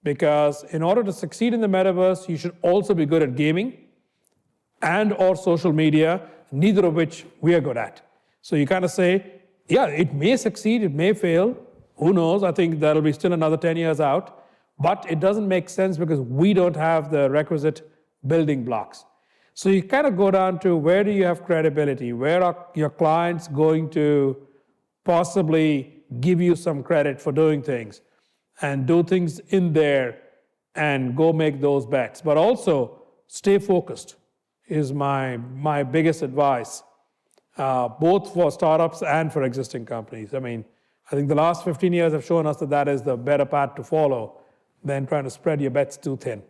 [SPEAKER 2] because in order to succeed in the metaverse, you should also be good at gaming and or social media, neither of which we are good at. So you kind of say, yeah, it may succeed, it may fail. Who knows? I think that'll be still another 10 years out. But it doesn't make sense because we don't have the requisite building blocks. So you kind of go down to where do you have credibility? Where are your clients going to possibly give you some credit for doing things? And do things in there and go make those bets. But also stay focused is my biggest advice, both for startups and for existing companies. I mean, I think the last 15 years have shown us that that is the better path to follow than trying to spread your bets too thin.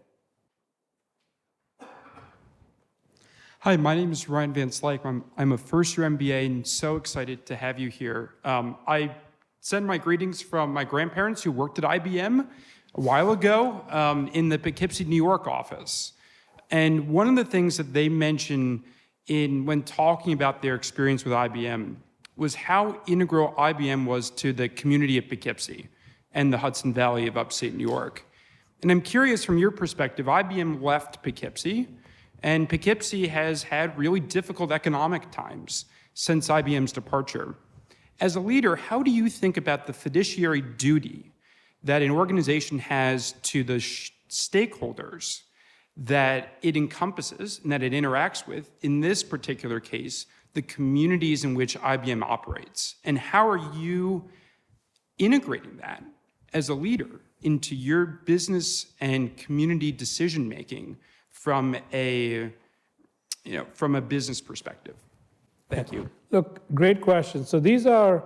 [SPEAKER 5] Hi, my name is Ryan Van Slyke. I'm a first-year MBA and so excited to have you here. I send my greetings from my grandparents who worked at IBM a while ago in the Poughkeepsie, New York office. And one of the things that they mentioned when talking about their experience with IBM was how integral IBM was to the community of Poughkeepsie and the Hudson Valley of upstate New York. And I'm curious, from your perspective, IBM left Poughkeepsie, and Poughkeepsie has had really difficult economic times since IBM's departure. As a leader, how do you think about the fiduciary duty that an organization has to the stakeholders that it encompasses and that it interacts with, in this particular case, the communities in which IBM operates? And how are you integrating that as a leader into your business and community decision-making from a business perspective? Thank you.
[SPEAKER 2] Look, great question. So these are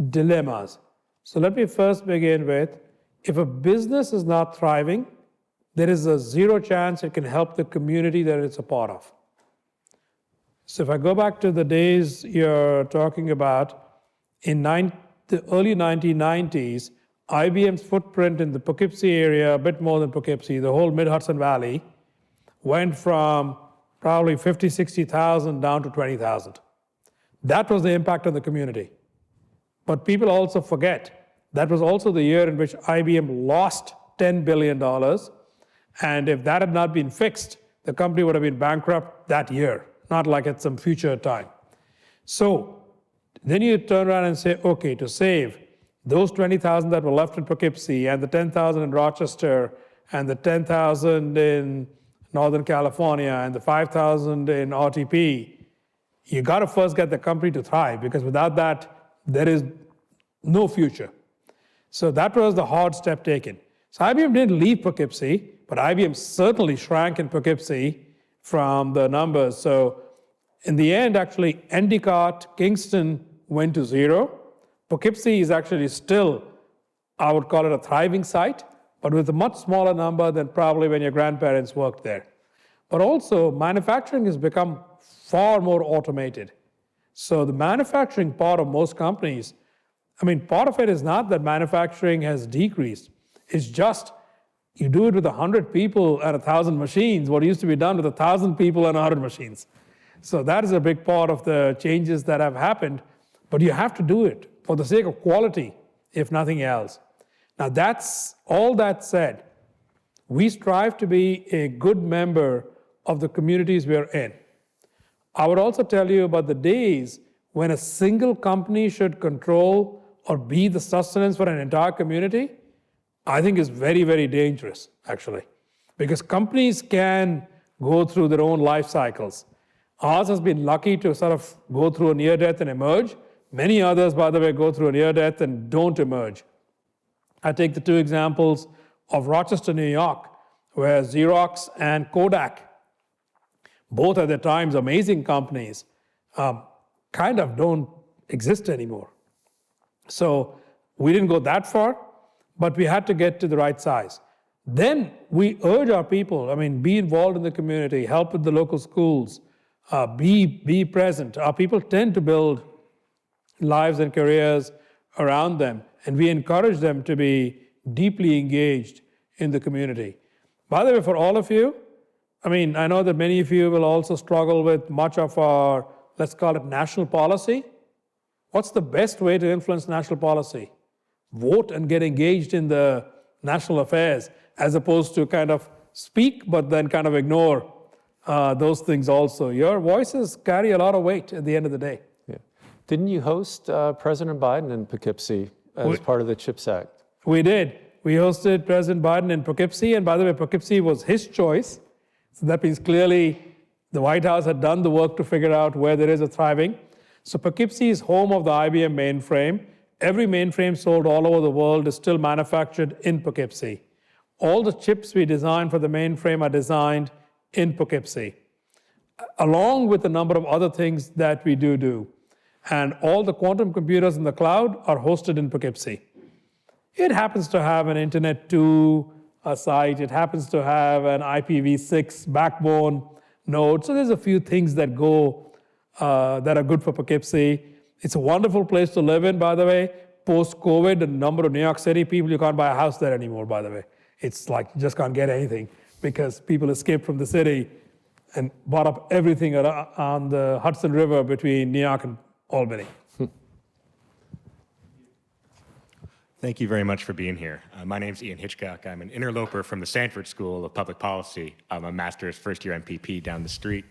[SPEAKER 2] dilemmas. So let me first begin with, if a business is not thriving, there is a zero chance it can help the community that it's a part of. So if I go back to the days you're talking about, in the early 1990s, IBM's footprint in the Poughkeepsie area, a bit more than Poughkeepsie, the whole mid-Hudson Valley, went from probably 50, 60,000 down to 20,000. That was the impact on the community. But people also forget, that was also the year in which IBM lost $10 billion. And if that had not been fixed, the company would have been bankrupt that year, not like at some future time. So then you turn around and say, okay, to save those 20,000 that were left in Poughkeepsie and the 10,000 in Rochester and the 10,000 in Northern California and the 5,000 in RTP, you got to first get the company to thrive, because without that, there is no future. So that was the hard step taken. So IBM didn't leave Poughkeepsie, but IBM certainly shrank in Poughkeepsie from the numbers. So in the end, actually, Endicott, Kingston went to zero. Poughkeepsie is actually still, I would call it a thriving site, but with a much smaller number than probably when your grandparents worked there. But also, manufacturing has become far more automated. So the manufacturing part of most companies, I mean, part of it is not that manufacturing has decreased. It's just you do it with 100 people and 1,000 machines, what used to be done with 1,000 people and 100 machines. So that is a big part of the changes that have happened, but you have to do it for the sake of quality, if nothing else. Now that's all that said, we strive to be a good member of the communities we're in. I would also tell you about the days when a single company should control or be the sustenance for an entire community. I think is very, very dangerous, actually, because companies can go through their own life cycles. Ours has been lucky to sort of go through a near-death and emerge. Many others, by the way, go through a near-death and don't emerge. I take the two examples of Rochester, New York, where Xerox and Kodak, both at their times amazing companies, kind of don't exist anymore. So we didn't go that far, but we had to get to the right size. Then we urge our people, be involved in the community, help with the local schools, be present. Our people tend to build lives and careers around them, and we encourage them to be deeply engaged in the community. By the way, for all of you, I know that many of you will also struggle with much of our, let's call it national policy. What's the best way to influence national policy? Vote and get engaged in the national affairs, as opposed to kind of speak, but then kind of ignore those things also. Your voices carry a lot of weight at the end of the day.
[SPEAKER 1] Yeah. Didn't you host President Biden in Poughkeepsie as part of the CHIPS Act?
[SPEAKER 2] We did. We hosted President Biden in Poughkeepsie, and by the way, Poughkeepsie was his choice. So that means clearly the White House had done the work to figure out where there is a thriving. So Poughkeepsie is home of the IBM mainframe. Every mainframe sold all over the world is still manufactured in Poughkeepsie. All the chips we design for the mainframe are designed in Poughkeepsie, along with a number of other things that we do. And all the quantum computers in the cloud are hosted in Poughkeepsie. It happens to have an Internet 2 site. It happens to have an IPv6 backbone node. So there's a few things that go that are good for Poughkeepsie. It's a wonderful place to live in, by the way. Post-COVID, a number of New York City people, you can't buy a house there anymore, by the way. It's like you just can't get anything because people escaped from the city and bought up everything on the Hudson River between New York and Albany.
[SPEAKER 6] Thank you very much for being here. My name's Ian Hitchcock. I'm an interloper from the Stanford School of Public Policy. I'm a master's first-year MPP down the street.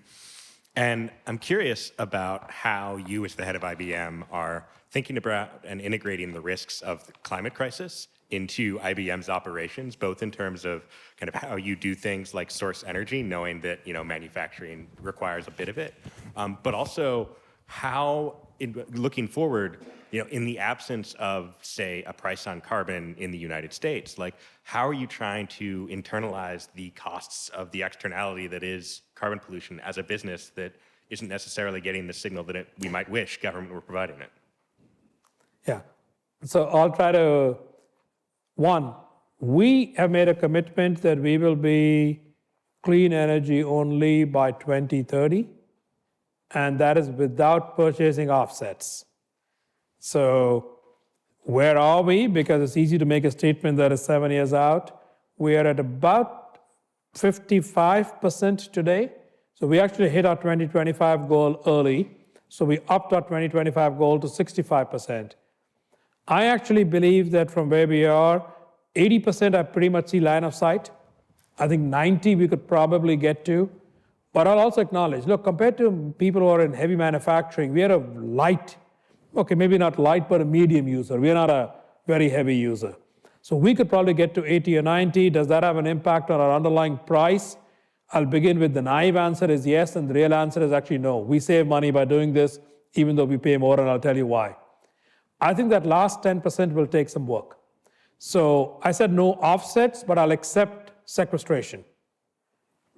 [SPEAKER 6] And I'm curious about how you, as the head of IBM, are thinking about and integrating the risks of the climate crisis into IBM's operations, both in terms of kind of how you do things like source energy, knowing that manufacturing requires a bit of it, but also how, looking forward, in the absence of, say, a price on carbon in the United States, like how are you trying to internalize the costs of the externality that is carbon pollution as a business that isn't necessarily getting the signal that we might wish government were providing it?
[SPEAKER 2] Yeah. So I'll try to, one, We have made a commitment that we will be clean energy only by 2030, and that is without purchasing offsets. So where are we? Because it's easy to make a statement that is 7 years out. We are at about 55% today. So we actually hit our 2025 goal early. So we upped our 2025 goal to 65%. I actually believe that from where we are, 80% I pretty much see line of sight. I think 90 we could probably get to. But I'll also acknowledge, look, compared to people who are in heavy manufacturing, we are a light, okay, maybe not light, but a medium user. We are not a very heavy user. So we could probably get to 80 or 90. Does that have an impact on our underlying price? I'll begin with the naive answer is yes, and the real answer is actually no. We save money by doing this, even though we pay more, and I'll tell you why. I think that last 10% will take some work. So I said no offsets, but I'll accept sequestration,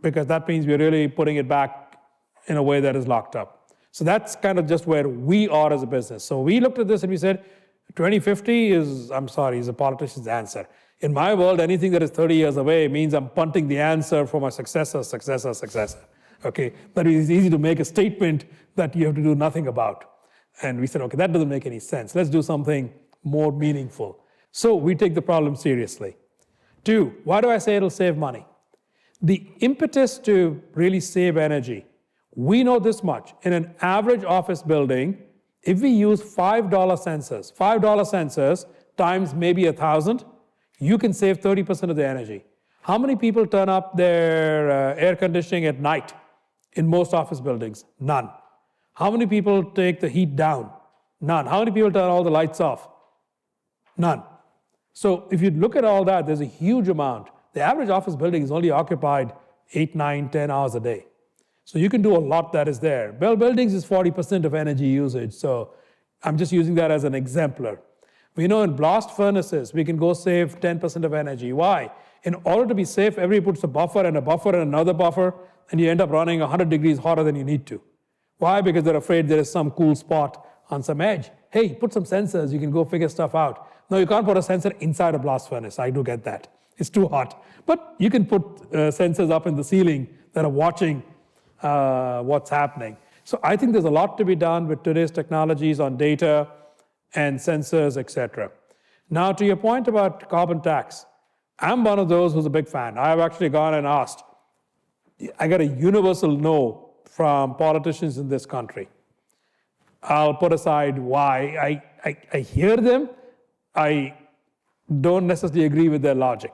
[SPEAKER 2] because that means we're really putting it back in a way that is locked up. So that's kind of just where we are as a business. So we looked at this and we said, 2050 is a politician's answer. In my world, anything that is 30 years away means I'm punting the answer for my successor. Okay, but it is easy to make a statement that you have to do nothing about. And we said, okay, that doesn't make any sense. Let's do something more meaningful. So we take the problem seriously. 2, why do I say it'll save money? The impetus to really save energy, we know this much. In an average office building, if we use $5 sensors times maybe 1,000, you can save 30% of the energy. How many people turn up their air conditioning at night in most office buildings? None. How many people take the heat down? None. How many people turn all the lights off? None. So if you look at all that, there's a huge amount. The average office building is only occupied 8, 9, 10 hours a day. So you can do a lot that is there. Well, buildings is 40% of energy usage, so I'm just using that as an exemplar. We know in blast furnaces, we can go save 10% of energy. Why? In order to be safe, everybody puts a buffer and another buffer, and you end up running 100 degrees hotter than you need to. Why? Because they're afraid there is some cool spot on some edge. Hey, put some sensors, you can go figure stuff out. No, you can't put a sensor inside a blast furnace. I do get that. It's too hot. But you can put sensors up in the ceiling that are watching what's happening. So I think there's a lot to be done with today's technologies on data and sensors, etc. Now, to your point about carbon tax, I'm one of those who's a big fan. I have actually gone and asked. I got a universal no from politicians in this country. I'll put aside why. I hear them. I don't necessarily agree with their logic.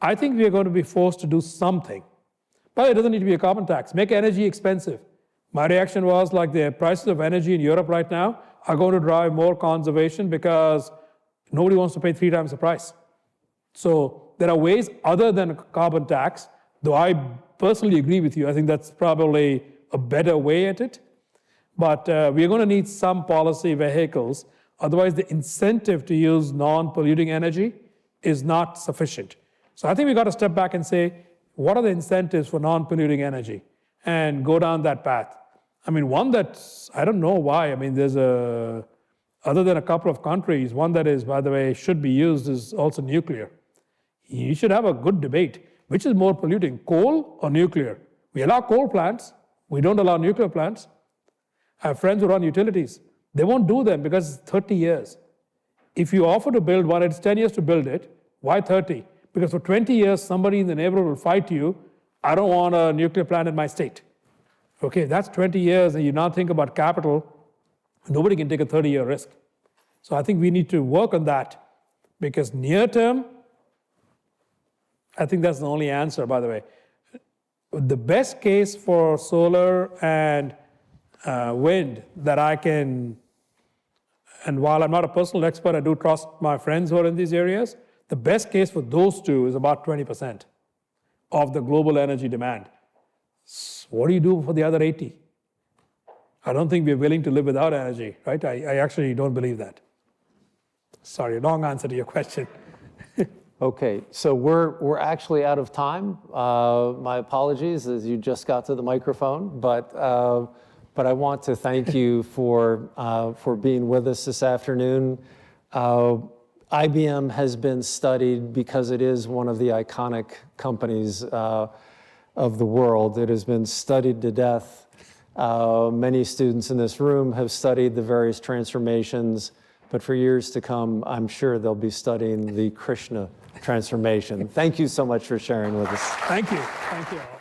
[SPEAKER 2] I think we are going to be forced to do something. But it doesn't need to be a carbon tax. Make energy expensive. My reaction was like the prices of energy in Europe right now are going to drive more conservation because nobody wants to pay 3 times the price. So there are ways other than a carbon tax, though I personally agree with you. I think that's probably a better way at it. But we're going to need some policy vehicles. Otherwise, the incentive to use non-polluting energy is not sufficient. So I think we've got to step back and say, what are the incentives for non-polluting energy? And go down that path. I mean, one that's, I don't know why. I mean, there's other than a couple of countries, one that is, by the way, should be used is also nuclear. You should have a good debate. Which is more polluting, coal or nuclear? We allow coal plants. We don't allow nuclear plants. I have friends who run utilities. They won't do them because it's 30 years. If you offer to build one, it's 10 years to build it. Why 30? Because for 20 years, somebody in the neighborhood will fight you. I don't want a nuclear plant in my state. Okay, that's 20 years, and you now think about capital. Nobody can take a 30-year risk. So I think we need to work on that, because near term, I think that's the only answer, by the way. The best case for solar and wind that I can, and while I'm not a personal expert, I do trust my friends who are in these areas, the best case for those two is about 20% of the global energy demand. What do you do for the other 80? I don't think we're willing to live without energy, right? I actually don't believe that. Sorry, long answer to your question.
[SPEAKER 1] Okay, so we're actually out of time. My apologies, as you just got to the microphone, but I want to thank you for being with us this afternoon. IBM has been studied because it is one of the iconic companies of the world. It has been studied to death. Many students in this room have studied the various transformations, but for years to come, I'm sure they'll be studying the Krishna transformation. Thank you so much for sharing with us.
[SPEAKER 2] Thank you. Thank you all.